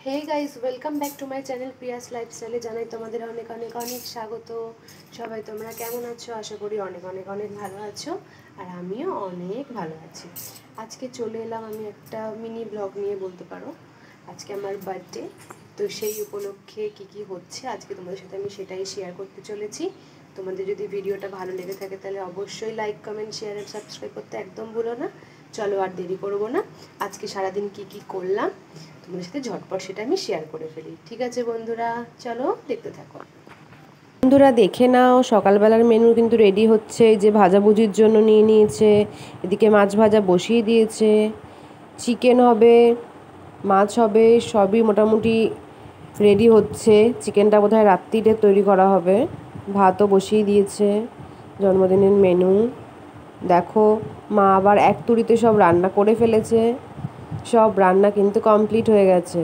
Hey guys welcome back to my channel Priya's লাইফস্টাইলে জানাই তোমাদের অনেক অনেক অনেক স্বাগত। সবাই তোমরা কেমন আছো? আশা করি অনেক অনেক অনেক ভালো আছো, আর আমিও অনেক ভালো আছি। আজকে চলে এলাম আমি একটা মিনি ব্লগ নিয়ে, বলতে পারো। আজকে আমার বার্থডে, তো সেই উপলক্ষে কি কি হচ্ছে আজকে তোমাদের সাথে আমি সেটাই শেয়ার করতে চলেছি। তোমাদের যদি ভিডিওটা ভালো লেগে থাকে তাহলে অবশ্যই লাইক, কমেন্ট, শেয়ার আর সাবস্ক্রাইব করতে একদম ভুলো না। চলো আর দেরি করবো না, আজকে সারাদিন কি কি করলাম তোমাদের সাথে ঝটপট সেটা আমি শেয়ার করে ফেলি। ঠিক আছে বন্ধুরা, চলো দেখতে থাকো। বন্ধুরা দেখে নাও, সকালবেলার মেনু কিন্তু রেডি হচ্ছে। যে ভাজাভুজির জন্য নিয়ে নিয়েছে, এদিকে মাছ ভাজা বসিয়ে দিয়েছে, চিকেন হবে, মাছ হবে, সবই মোটামুটি রেডি হচ্ছে। চিকেনটা বোধহয় রাত্রিরে তৈরি করা হবে। ভাতও বসিয়ে দিয়েছে, জন্মদিনের মেনু। দেখো, মা আবার এক তুড়িতে সব রান্না করে ফেলেছে। সব রান্না কিন্তু কমপ্লিট হয়ে গেছে।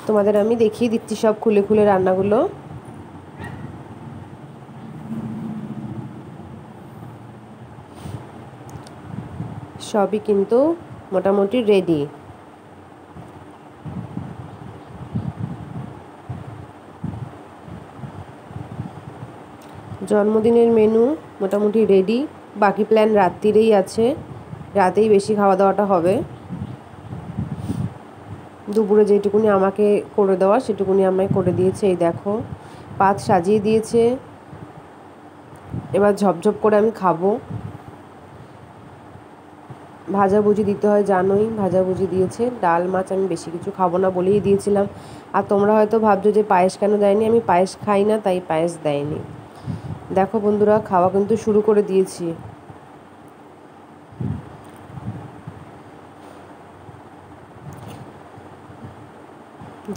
তোমাদের আমি দেখিয়ে দিচ্ছি সব খুলে খুলে রান্নাগুলো। সবই কিন্তু মোটামুটি রেডি। জন্মদিনের মেনু মোটামুটি রেডি, বাকি প্ল্যান রাত্রিরেই আছে। রাতেই বেশি খাওয়া দাওয়াটা হবে। দুপুরে যেটুকুনি আমাকে করে দেওয়া সেটুকুনি আমায় করে দিয়েছে। এই দেখো, পাত সাজিয়ে দিয়েছে। এবার ঝপঝপ করে আমি খাবো। ভাজাভুজি দিতে হয় জানোই, ভাজাভুজি দিয়েছে। ডাল মাছ আমি বেশি কিছু খাবো না বলেই দিয়েছিলাম। আর তোমরা হয়তো ভাবছো যে পায়েস কেন দেয়নি, আমি পায়েস খাই না তাই পায়েস দেয়নি। দেখো বন্ধুরা, খাওয়া কিন্তু শুরু করে দিয়েছি।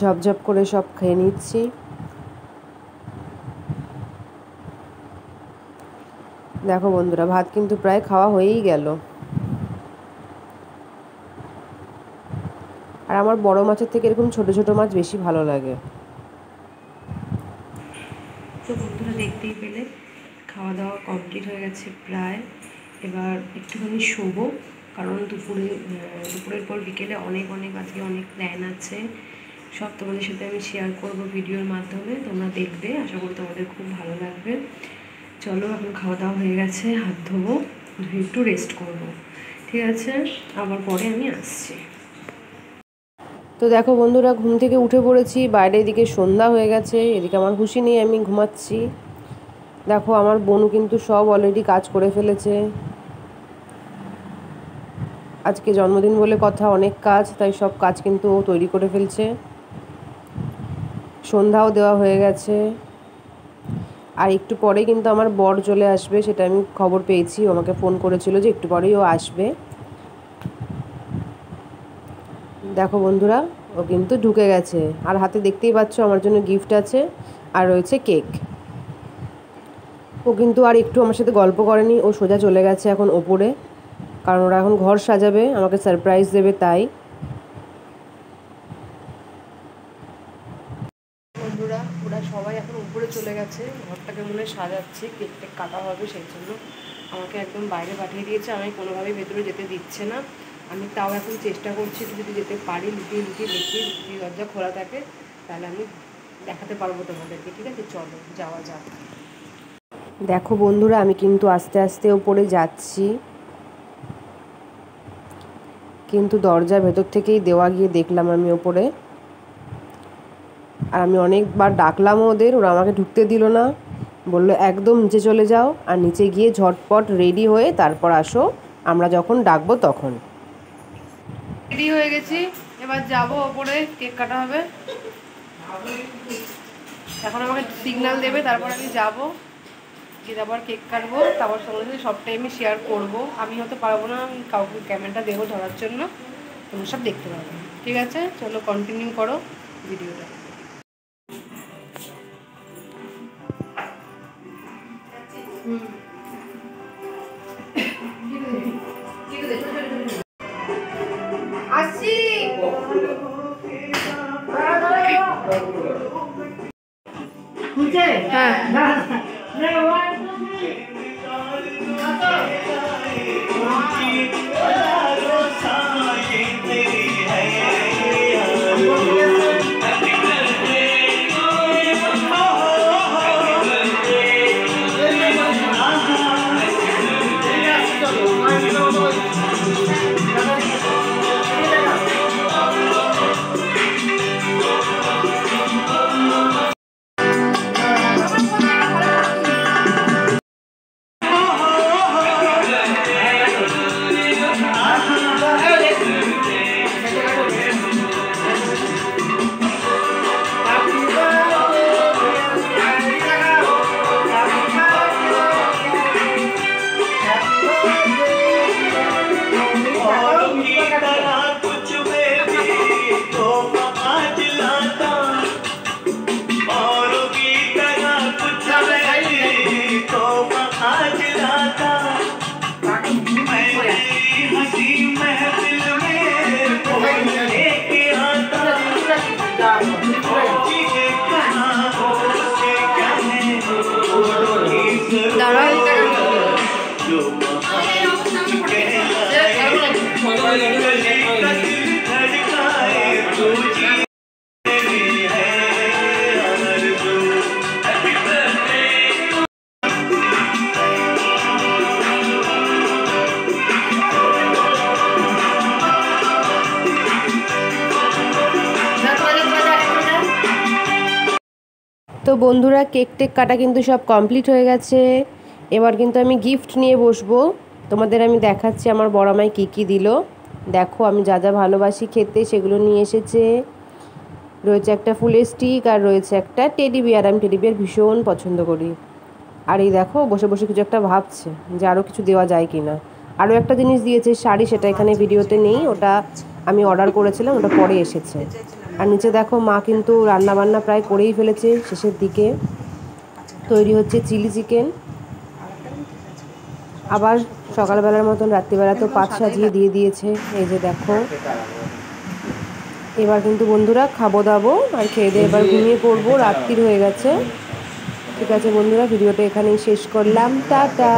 ঝপঝপ করে সব খেয়ে নিচ্ছি। দেখো বন্ধুরা, ভাত কিন্তু প্রায় খাওয়া হয়েই গেল। আর আমার বড় মাছের থেকে এরকম ছোট ছোট মাছ বেশি ভালো লাগে। তো বন্ধুরা দেখতেই পেলে খাওয়া দাওয়া কমপ্লিট হয়ে গেছে প্রায়। এবার একটুখানি শোবো, কারণ দুপুরের পর বিকেলে অনেক অনেক আজকে অনেক প্ল্যান আছে। সব তোমাদের সাথে আমি শেয়ার করব ভিডিওর মাধ্যমে, তোমরা দেখবে। আশা করি তোমাদের খুব ভালো লাগবে। চলো, এখন খাওয়া দাওয়া হয়ে গেছে, হাত ধোবো, ধুয়ে একটু রেস্ট করব। ঠিক আছে, আবার পরে আমি আসছি। তো দেখো বন্ধুরা, ঘুম থেকে উঠে পড়েছি। বাইরে এদিকে সন্ধ্যা হয়ে গেছে, এদিকে আমার হুঁশি নেই, আমি ঘুমাচ্ছি। দেখো, আমার বোনও কিন্তু সব অলরেডি কাজ করে ফেলেছে। আজকে জন্মদিন বলে কথা, অনেক কাজ, তাই সব কাজ কিন্তু ও তৈরি করে ফেলছে। সন্ধ্যাও দেওয়া হয়ে গেছে। আর একটু পরে কিন্তু আমার বর চলে আসবে, সেটা আমি খবর পেয়েছি। ও আমাকে ফোন করেছিল যে একটু পরেই ও আসবে। দেখো বন্ধুরা, ও কিন্তু ঢুকে গেছে। আর হাতে দেখতেই পাচ্ছ আমার জন্য গিফট আছে, আর রয়েছে কেক। ও কিন্তু আর একটু আমার সাথে গল্প করেনি, ও সোজা চলে গেছে এখন ওপরে, কারণ ওরা এখন ঘর সাজাবে, আমাকে সারপ্রাইজ দেবে তাই। বন্ধুরা, ওরা সবাই এখন উপরে চলে গেছে, ঘরটাকে মনে হয় সাজাচ্ছে, কেক টেক কাটা হবে, সেই জন্য আমাকে একদম বাইরে পাঠিয়ে দিয়েছে। আমি কোনোভাবেই ভেতরে যেতে দিচ্ছে না। আমি তাও এখন চেষ্টা করছি যদি যেতে পারি, লুকিয়ে লুকিয়ে দেখি যদি দরজা খোলা থাকে তাহলে আমি দেখাতে পারবো তোমাদেরকে। ঠিক আছে, চলো যাওয়া যাক। দেখো বন্ধুরা, আমি কিন্তু আস্তে আস্তে ওপরে যাচ্ছি, কিন্তু দরজার ভেতর থেকেই দেওয়া গিয়ে দেখলাম আমি ওপরে। আর আমি অনেকবার ডাকলাম ওদের, ওরা আমাকে ঢুকতে দিল না। বললো একদম নিচে চলে যাও, আর নিচে গিয়ে ঝটপট রেডি হয়ে তারপর আসো, আমরা যখন ডাকবো তখন। রেডি হয়ে গেছি, এবার যাব ওপরে, কেক কাটা হবে। এখন আমাকে সিগন্যাল দেবে, তারপর আমি যাব, গিয়ে আবার কেক কাটবো, তারপর সঙ্গে সঙ্গে সবটাই আমি শেয়ার করবো। আমি হয়তো পারবো না, আমি কাউকে ক্যামেরাটা দেবো ধরার জন্য, তোমরা সব দেখতে পাবে। ঠিক আছে, চলো কন্টিনিউ করো ভিডিওটা। আসছি। হ্যাঁ, তো বন্ধুরা কেক টেক কাটা কিন্তু সব কমপ্লিট হয়ে গেছে। এবার কিন্তু আমি গিফট নিয়ে বসবো। তোমাদের আমি দেখাচ্ছি আমার বড় মাই কী কী দিল। দেখো আমি যা যা ভালোবাসি খেতে সেগুলো নিয়ে এসেছে। রয়েছে একটা ফুলের স্টিক আর রয়েছে একটা টেডি বিয়ার। আমি টেডি বিয়ার ভীষণ পছন্দ করি। আর এই দেখো বসে বসে কিছু একটা ভাবছে যে আরও কিছু দেওয়া যায় কি না। আরও একটা জিনিস দিয়েছে শাড়ি, সেটা এখানে ভিডিওতে নেই, ওটা আমি অর্ডার করেছিলাম, ওটা পরে এসেছে। আর নিচে দেখো মা কিন্তু রান্নাবান্না প্রায় করেই ফেলেছে, শেষের দিকে তৈরি হচ্ছে চিলি চিকেন। আবার সকালবেলার মতন রাত্রিবেলা তো পাত সাজিয়ে দিয়ে দিয়েছে, এই যে দেখো। এবার কিন্তু বন্ধুরা খাবো দাবো আর খেয়ে দিয়ে এবার ঘুমিয়ে পড়বো, রাত্রির হয়ে গেছে। ঠিক আছে বন্ধুরা, ভিডিওটা এখানেই শেষ করলাম, টাটা।